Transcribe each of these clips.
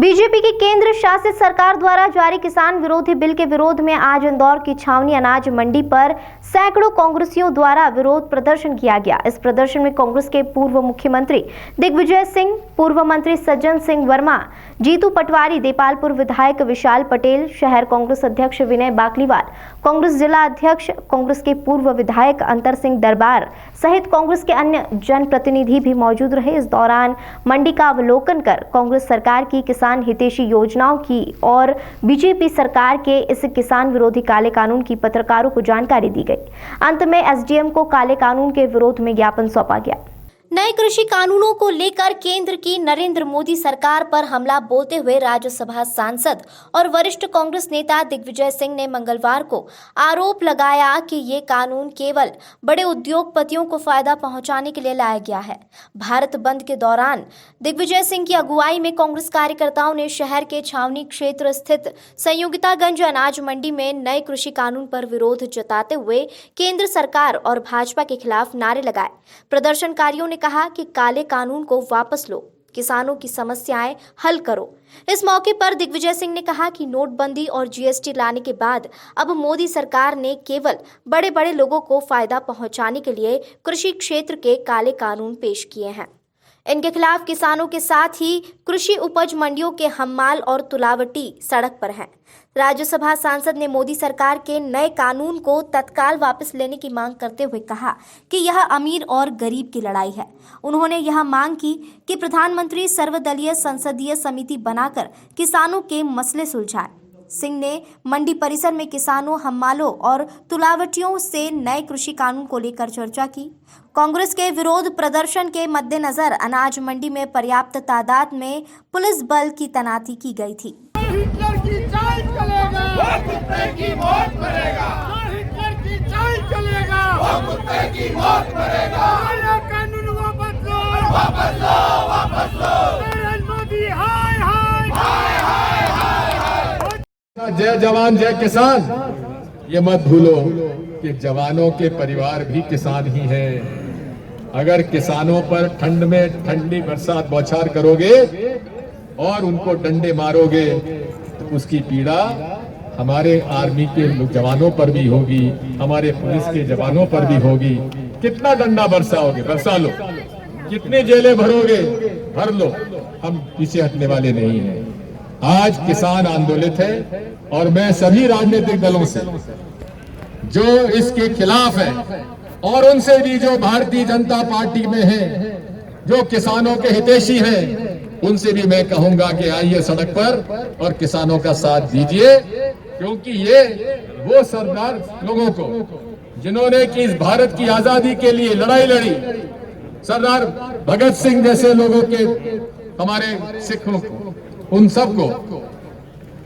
BJP की केंद्र शासित सरकार द्वारा जारी किसान विरोधी बिल के विरोध में आज इंदौर की छावनी अनाज मंडी पर सैकड़ों कांग्रेसियों द्वारा विरोध प्रदर्शन किया गया। इस प्रदर्शन में कांग्रेस के पूर्व मुख्यमंत्री दिग्विजय सिंह, पूर्व मंत्री सज्जन सिंह वर्मा, जीतू पटवारी, देपालपुर विधायक विशाल पटेल, शहर कांग्रेस अध्यक्ष विनय बाकलीवाल, कांग्रेस जिला अध्यक्ष, कांग्रेस के पूर्व विधायक अंतर सिंह दरबार सहित कांग्रेस के अन्य जनप्रतिनिधि भी मौजूद रहे। इस दौरान मंडी का अवलोकन कर कांग्रेस सरकार की किसान हितैषी योजनाओं की और बीजेपी सरकार के इस किसान विरोधी काले कानून की पत्रकारों को जानकारी दी गई। अंत में एसडीएम को काले कानून के विरोध में ज्ञापन सौंपा गया। नए कृषि कानूनों को लेकर केंद्र की नरेंद्र मोदी सरकार पर हमला बोलते हुए राज्यसभा सांसद और वरिष्ठ कांग्रेस नेता दिग्विजय सिंह ने मंगलवार को आरोप लगाया कि ये कानून केवल बड़े उद्योगपतियों को फायदा पहुंचाने के लिए लाया गया है। भारत बंद के दौरान दिग्विजय सिंह की अगुवाई में कांग्रेस कार्यकर्ताओं ने शहर के छावनी क्षेत्र स्थित संयोगितागंज अनाज मंडी में नए कृषि कानून पर विरोध जताते हुए केंद्र सरकार और भाजपा के खिलाफ नारे लगाए। प्रदर्शनकारियों ने कहा कि काले कानून को वापस लो, किसानों की समस्याएं हल करो। इस मौके पर दिग्विजय सिंह ने कहा कि नोटबंदी और जीएसटी लाने के बाद अब मोदी सरकार ने केवल बड़े बड़े लोगों को फायदा पहुंचाने के लिए कृषि क्षेत्र के काले कानून पेश किए हैं। इनके खिलाफ किसानों के साथ ही कृषि उपज मंडियों के हम्माल और तुलावटी सड़क पर हैं। राज्यसभा सांसद ने मोदी सरकार के नए कानून को तत्काल वापस लेने की मांग करते हुए कहा कि यह अमीर और गरीब की लड़ाई है। उन्होंने यह मांग की कि प्रधानमंत्री सर्वदलीय संसदीय समिति बनाकर किसानों के मसले सुलझाए। सिंह ने मंडी परिसर में किसानों, हम्मालों और तुलावटियों से नए कृषि कानून को लेकर चर्चा की। कांग्रेस के विरोध प्रदर्शन के मद्देनजर अनाज मंडी में पर्याप्त तादाद में पुलिस बल की तैनाती की गई थी। हिटलर की चाल चलेगा, वो कुत्ते की मौत मरेगा। हिटलर की चाल चलेगा, वो कुत्ते की मौत मरेगा। कानून वापस लो, वापस लो, वापस लो। नरेंद्र मोदी हाय हाय हाय हाय हाय। जय जवान जय किसान, ये मत भूलो कि जवानों के परिवार भी किसान ही हैं। अगर किसानों पर ठंड में ठंडी बरसात बौछार करोगे और उनको डंडे मारोगे तो उसकी पीड़ा हमारे आर्मी के जवानों पर भी होगी, हमारे पुलिस के जवानों पर भी होगी। कितना डंडा बरसाओगे, बरसा लो। कितने जेलें भरोगे, भर लो। हम पीछे हटने वाले नहीं हैं। आज किसान आंदोलित है और मैं सभी राजनीतिक दलों से जो इसके खिलाफ है और उनसे भी जो भारतीय जनता पार्टी में है, जो किसानों के हितैषी हैं, उनसे भी मैं कहूंगा कि आइए सड़क पर और किसानों का साथ दीजिए, क्योंकि ये वो सरदार लोगों को जिन्होंने कि इस भारत की आजादी के लिए लड़ाई लड़ी, सरदार भगत सिंह जैसे लोगों के, हमारे सिखों को, उन सबको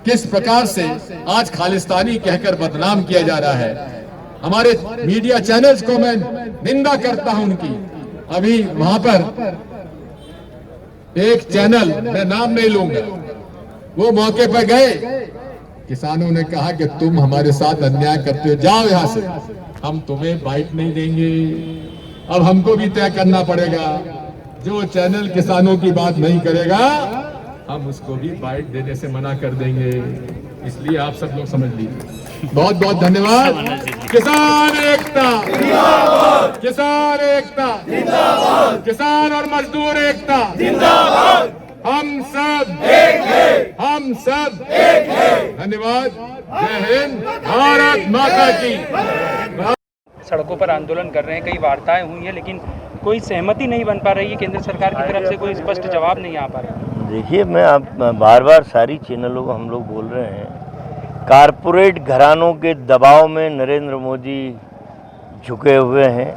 किस प्रकार से आज खालिस्तानी कहकर बदनाम किया जा रहा है। हमारे मीडिया चैनल्स को मैं निंदा करता हूं उनकी। अभी वहां पर एक चैनल, मैं नाम नहीं लूंगा, वो मौके पर गए, किसानों ने कहा कि तुम हमारे साथ अन्याय करते हो, जाओ यहां से, हम तुम्हें बाइट नहीं देंगे। अब हमको भी तय करना पड़ेगा, जो चैनल किसानों की बात नहीं करेगा हम उसको भी बाइट देने से मना कर देंगे। इसलिए आप सब लोग समझ लीजिए। बहुत बहुत धन्यवाद। किसान एकता जिंदाबाद, किसान एकता जिंदाबाद, किसान और मजदूर एकता जिंदाबाद। हम सब एक हैं, हम सब एक हैं। धन्यवाद। जय हिंद, भारत माता की। सड़कों पर आंदोलन कर रहे हैं, कई वार्ताएं हुई हैं, लेकिन कोई सहमति नहीं बन पा रही है। केंद्र सरकार की तरफ से कोई स्पष्ट जवाब नहीं आ पा रहा। देखिए, मैं आप बार बार सारी चैनलों को हम लोग बोल रहे हैं, कारपोरेट घरानों के दबाव में नरेंद्र मोदी झुके हुए हैं।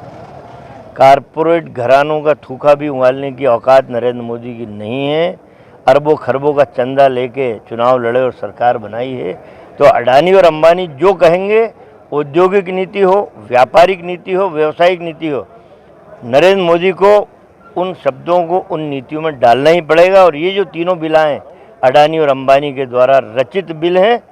कारपोरेट घरानों का थूका भी उंगालने की औकात नरेंद्र मोदी की नहीं है। अरबों खरबों का चंदा लेके चुनाव लड़े और सरकार बनाई है। तो अडानी और अंबानी जो कहेंगे, औद्योगिक नीति हो, व्यापारिक नीति हो, व्यवसायिक नीति हो, नरेंद्र मोदी को उन शब्दों को उन नीतियों में डालना ही पड़ेगा। और ये जो तीनों बिलाएं अडानी और अंबानी के द्वारा रचित बिल हैं,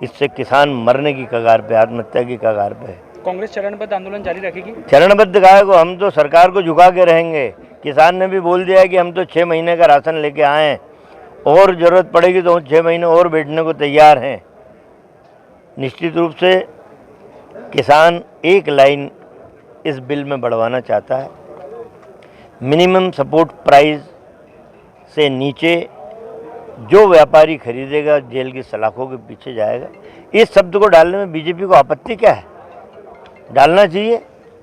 इससे किसान मरने की कगार पे, आत्महत्या की कगार पे है। कांग्रेस चरणबद्ध आंदोलन जारी रखेगी? चरणबद्ध काय को, हम तो सरकार को झुका के रहेंगे। किसान ने भी बोल दिया है कि हम तो 6 महीने का राशन लेके आए हैं और ज़रूरत पड़ेगी तो 6 महीने और बैठने को तैयार हैं। निश्चित रूप से किसान एक लाइन इस बिल में बढ़वाना चाहता है, मिनिमम सपोर्ट प्राइस से नीचे जो व्यापारी खरीदेगा जेल की सलाखों के पीछे जाएगा। इस शब्द को डालने में बीजेपी को आपत्ति क्या है? डालना चाहिए।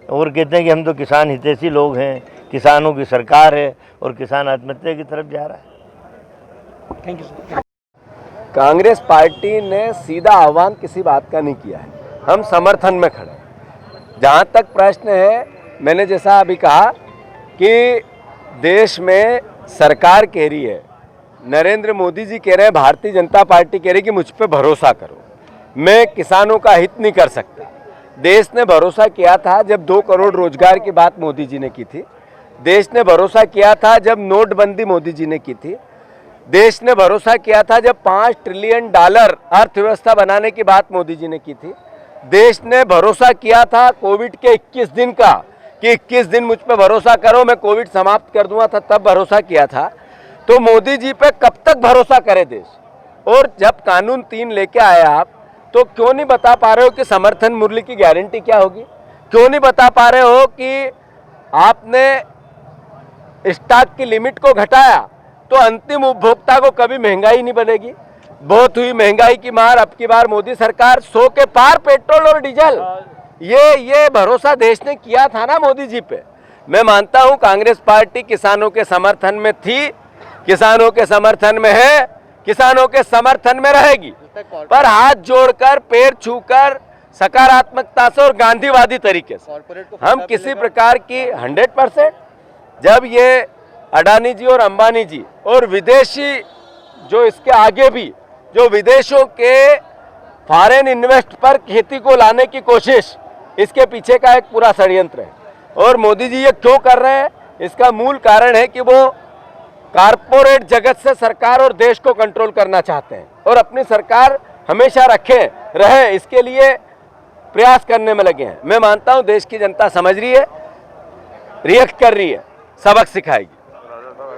और कहते हैं कि हम तो किसान हितैषी लोग हैं, किसानों की सरकार है और किसान आत्महत्या की तरफ जा रहा है। Thank you sir. Congress party ने सीधा आह्वान किसी बात का नहीं किया है, हम समर्थन में खड़े हैं। जहाँ तक प्रश्न है, मैंने जैसा अभी कहा कि देश में सरकार कह रही है, नरेंद्र मोदी जी कह रहे हैं, भारतीय जनता पार्टी कह रही है कि मुझ पे भरोसा करो, मैं किसानों का हित नहीं कर सकता। देश ने भरोसा किया था जब 2 करोड़ रोजगार की बात मोदी जी ने की थी। देश ने भरोसा किया था जब नोटबंदी मोदी जी ने की थी। देश ने भरोसा किया था जब $5 ट्रिलियन अर्थव्यवस्था बनाने की बात मोदी जी ने की थी। देश ने भरोसा किया था कोविड के 21 दिन का कि 21 दिन मुझ पे भरोसा करो, मैं कोविड समाप्त कर दूंगा था, तब भरोसा किया था। तो मोदी जी पे कब तक भरोसा करे देश? और जब कानून 3 लेके आए आप, तो क्यों नहीं बता पा रहे हो कि समर्थन मूल्य की गारंटी क्या होगी? क्यों नहीं बता पा रहे हो कि आपने स्टॉक की लिमिट को घटाया तो अंतिम उपभोक्ता को कभी महंगाई नहीं बनेगी? बहुत हुई महंगाई की मार, अब की बार मोदी सरकार 100 के पार पेट्रोल और डीजल, ये भरोसा देश ने किया था ना मोदी जी पे। मैं मानता हूं कांग्रेस पार्टी किसानों के समर्थन में थी, किसानों के समर्थन में है, किसानों के समर्थन में रहेगी, पर हाथ जोड़कर, पैर छूकर, सकारात्मकता से और गांधीवादी तरीके से हम किसी प्रकार की 100%, जब ये अडानी जी और अंबानी जी और विदेशी जो इसके आगे भी जो विदेशों के फॉरेन इन्वेस्ट पर खेती को लाने की कोशिश, इसके पीछे का एक पूरा षड्यंत्र है। और मोदी जी ये क्यों कर रहे हैं? इसका मूल कारण है कि वो कारपोरेट जगत से सरकार और देश को कंट्रोल करना चाहते हैं और अपनी सरकार हमेशा रहे, इसके लिए प्रयास करने में लगे हैं। मैं मानता हूं देश की जनता समझ रही है, रिएक्ट कर रही है, सबक सिखाएगी।